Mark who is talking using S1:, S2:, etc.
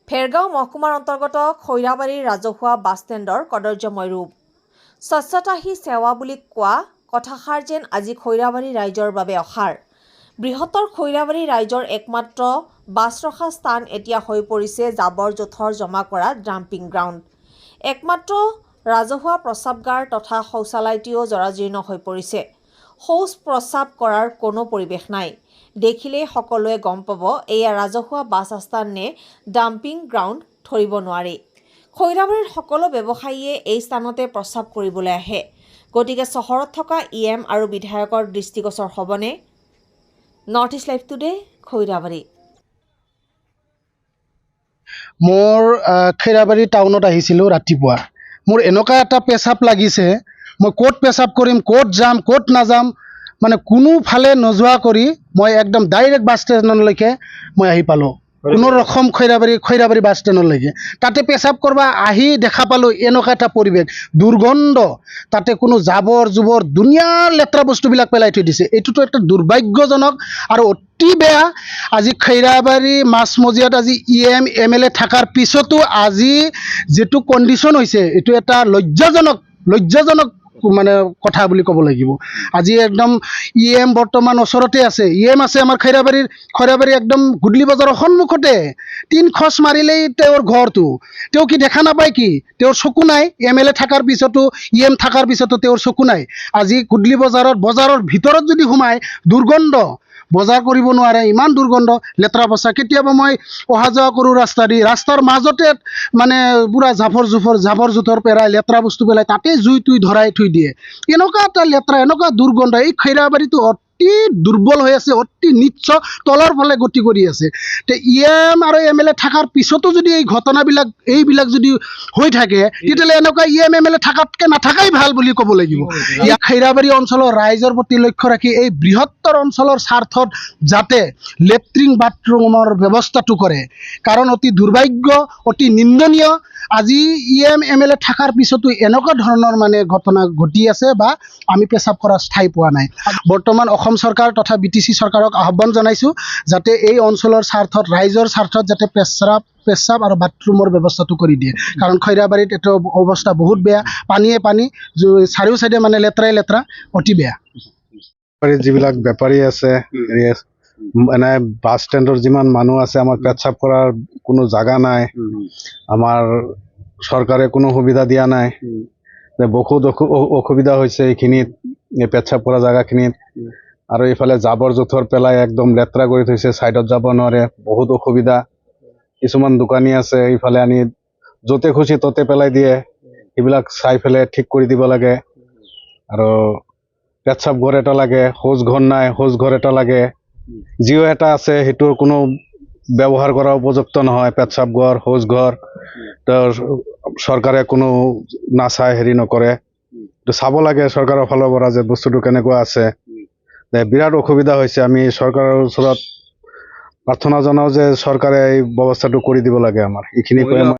S1: ফেৰগাঁও মহকুমাৰ অন্তৰ্গত খৈৰাবাৰীৰ ৰাজহুৱা বাছ ষ্টেণ্ডৰ কদৰ্যময় ৰূপ। স্বচ্ছতা হি সেৱা বুলি কোৱা কথাষাৰ যেন আজি খৈৰাবাৰী ৰাইজৰ বাবে অসাৰ। বৃহত্তৰ খৈৰাবাৰী ৰাইজৰ একমাত্ৰ বাছ ৰখা স্থান এতিয়া হৈ পৰিছে জাবৰ-জোথৰ জমা কৰা ডাম্পিং গ্ৰাউণ্ড। একমাত্ৰ ৰাজহুৱা প্ৰস্ৰাৱগাৰ তথা শৌচালয়টিও জৰাজীৰ্ণ হৈ পৰিছে। শৌচ-প্ৰস্ৰাৱ কৰাৰ কোনো পৰিৱেশ নাই। দেখিলেই সকলোৱে গম পাব এয়া ৰাজহুৱা বাছ আস্থান নে ডাম্পিং গ্ৰাউণ্ড ধৰিব নোৱাৰি। খৈৰাবাৰীৰ সকলো ব্যৱসায়ীয়ে এই স্থানতে প্ৰস্ৰাৱ কৰিবলৈ আহে। গতিকে চহৰত থকা EM আৰু বিধায়কৰ দৃষ্টিগোচৰ হ'বনে? North east live today, Khoirabari.
S2: মোৰ খৈৰাবাৰী টাউনত আহিছিলোঁ ৰাতিপুৱা। মোৰ এনেকুৱা এটা পেচাব লাগিছে, মই ক'ত পেচাব কৰিম, ক'ত যাম, ক'ত নাযাম, মানে কোনোফালে নোযোৱা কৰি মই একদম ডাইৰেক্ট বাছ ষ্টেণ্ডলৈকে মই আহি পালোঁ। কোনো ৰকম খৈৰাবাৰী বাছ ষ্টেণ্ডলৈকে তাতে পেচাব কৰিব আহি দেখা পালোঁ এনেকুৱা এটা পৰিৱেশ, দুৰ্গন্ধ। তাতে কোনো জাবৰ জোবৰ দুনিয়াৰ লেতেৰা বস্তুবিলাক পেলাই থৈ দিছে। এইটোতো এটা দুৰ্ভাগ্যজনক আৰু অতি বেয়া। আজি খৈৰাবাৰী মাজমজিয়াত আজি EM MLA থকাৰ পিছতো আজি যিটো কণ্ডিশ্যন হৈছে এইটো এটা লজ্জাজনক মানে কথা বুলি ক'ব লাগিব। আজি একদম EM বৰ্তমান ওচৰতে আছে, EM আছে আমাৰ খৈৰাবাৰী একদম গুদলি বজাৰৰ সন্মুখতে। 3 খোজ মাৰিলেই তেওঁৰ ঘৰটো। তেওঁ কি দেখা নাপায় কি? তেওঁৰ চকু নাই? MLA থকাৰ পিছতো EM থকাৰ পিছতো তেওঁৰ চকু নাই? আজি গুদলি বজাৰৰ ভিতৰত যদি সোমায় দুৰ্গন্ধ, বজাৰ কৰিব নোৱাৰে, ইমান দুৰ্গন্ধ, লেতেৰা পচা। কেতিয়াবা মই অহা যোৱা কৰোঁ ৰাস্তা দি, ৰাস্তাৰ মাজতে মানে পুৰা জাবৰ জোথৰ পেলাই লেতেৰা বস্তু পেলাই তাতে জুই তুই ধৰাই থৈ দিয়ে। এনেকুৱা এটা লেতেৰা, এনেকুৱা দুৰ্গন্ধ। এই খৈৰাবাৰীটো অতি দুৰ্বল হৈ আছে, অতি নিচ্চ তলৰ ফালে গতি কৰি আছে। তে EM আৰু MLA থকাৰ পিছতো যদি এই ঘটনাবিলাক এইবিলাক যদি হৈ থাকে তেতিয়াহ'লে এনেকুৱা EM MLA থকাতকৈ নাথাকাই ভাল বুলি ক'ব লাগিব। ইয়াত খৈৰাবাৰী অঞ্চলৰ ৰাইজৰ প্ৰতি লক্ষ্য ৰাখি এই বৃহত্তৰ অঞ্চলৰ স্বাৰ্থত যাতে লেট্ৰিন বাথৰুমৰ ব্যৱস্থাটো কৰে, কাৰণ অতি দুৰ্ভাগ্য, অতি নিন্দনীয়। আজি EM MLA থকাৰ পিছতো এনেকুৱা ধৰণৰ মানে ঘটনা ঘটি আছে বা আমি পেচাব কৰা ঠাই পোৱা নাই। বৰ্তমান অসম চৰকাৰ তথা BTC চৰকাৰক আহ্বান জনাইছোঁ যাতে এই অঞ্চলৰ স্বাৰ্থত, ৰাইজৰ স্বাৰ্থত যাতে পেচাব আৰু বাথৰুমৰ ব্যৱস্থাটো কৰি দিয়ে, কাৰণ খৈৰাবাৰীত এইটো অৱস্থা বহুত বেয়া। পানীয়ে পানী, চাৰিও চাইডে মানে লেতেৰা অতি বেয়া।
S3: যিবিলাক বেপাৰী আছে, এনে বাছ ষ্টেণ্ডৰ যিমান মানুহ আছে, আমাৰ পেচাব কৰাৰ কোনো জাগা নাই। আমাৰ চৰকাৰে কোনো সুবিধা দিয়া নাই। বহুত অসুবিধা হৈছে এইখিনিত, এই পেচাব কৰা জাগাখিনিত। আৰু এইফালে জাবৰ জোথৰ পেলাই একদম লেতেৰা কৰি থৈছে, ছাইডত যাব নোৱাৰে, বহুত অসুবিধা। কিছুমান দোকানী আছে এইফালে আনি য'তে খুচি ত'তে পেলাই দিয়ে, সেইবিলাক চাই পেলাই ঠিক কৰি দিব লাগে। আৰু পেচাব ঘৰ এটা লাগে, শৌচ ঘৰ নাই, শৌচ ঘৰ এটা লাগে। যিও এটা আছে সেইটোৰ কোনো ব্যৱহাৰ কৰা উপযুক্ত নহয়, পেচাব ঘৰ, শৌচ ঘৰ। চৰকাৰে কোনো নাচায়, হেৰি নকৰে। চাব লাগে চৰকাৰৰ ফালৰ পৰা যে বস্তুটো কেনেকুৱা আছে। বিৰাট অসুবিধা হৈছে। আমি চৰকাৰৰ ওচৰত প্ৰাৰ্থনা জনাওঁ যে চৰকাৰে এই ব্যৱস্থাটো কৰি দিব লাগে আমাৰ। এইখিনি কৈ